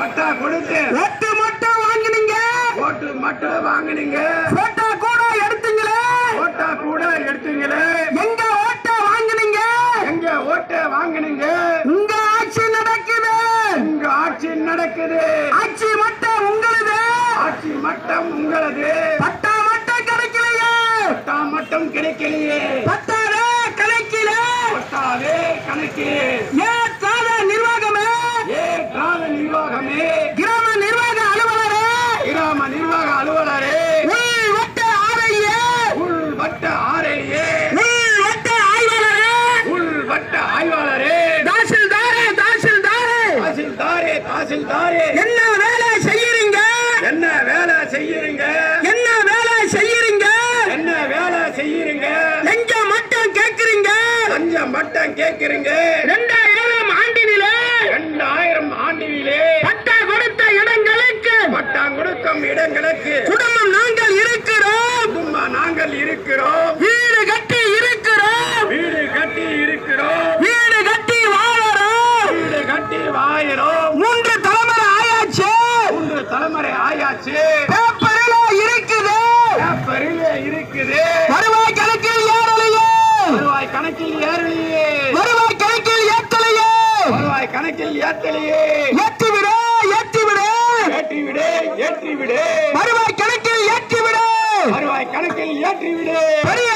பட்டா கொடுத்து ஓட்டு மட்டும் வாங்கினீங்க, ஓட்டு மட்டும் வாங்கினீங்க, போட்டா கூட எடுத்தீங்களே, ஓட்டா கூட எடுத்தீங்களே, எங்க ஓட்ட வாங்கினீங்க, எங்க ஓட்ட வாங்கினீங்க, உங்க ஆட்சி நடக்குது, உங்க ஆட்சி நடக்குது, ஆட்சி மட்டும் உங்களது, ஆட்சி மட்டம் உங்களது, பட்டா மட்டும் கிடைக்கலையே, பட்டா மட்டும் கிடைக்கலையே, பட்டாவே கிடைக்கல, பட்டாவே கணக்கு ஏற்றாத நிர்வாகமே, கிராம நிர்வாகமே, கிராம நிர்வாக அலுவலரே, கிராம நிர்வாக அலுவலரே, உள் வட்ட ஆரையே, உள் வட்ட ஆரையே, உள் வட்ட ஆய்வாளரே, உள் வட்ட ஆய்வாளரே, தாசில்தாரே, தாசில்தாரே, தாசில்தாரே, தாசில்தாரே, என்ன வேலை செய்யறீங்க, என்ன வேலை செய்யறீங்க, என்ன வேலை செய்யறீங்க, என்ன வேலை செய்யறீங்க, எங்க மட்டும் கேக்குறீங்க, லஞ்சம் மட்டும் கேட்கிறீங்க, 2000 ஆண்டினிலே 2000 ஆண்டிலே பட்டா கொடுத்த இடங்களுக்கு பட்டா கொடுக்கும் இடங்களுக்கு குடும்பம் நாங்கள் இருக்கிறோம், குடும்பம் நாங்கள் இருக்கிறோம், வீடு கட்டி இருக்கிறோம், வீடு கட்டி இருக்கிறோம், வீடு கட்டி வாழறோம், வீடு கட்டி வாயிறோம், 3 தலைமுறை ஆயாச்சு, 3 தலைமுறை ஆயாச்சு, பேப்பரில இருக்குது, பேப்பரிலே இருக்குது, வருவாய் கணக்கில் ஏறலையே, வருவாய் கணக்கில் ஏறலையே, வருவாய் கணக்கில் ஏத்தலையே, வருவாய் கணக்கில் ஏத்தலையே, ஏற்றிவிடு, ஏற்றிவிடு, ஏற்றிவிடு, ஏற்றிவிடு, வருவாய் கணக்கில் ஏற்றிவிடு, வருவாய் கணக்கில் ஏற்றிவிடு, பெரிய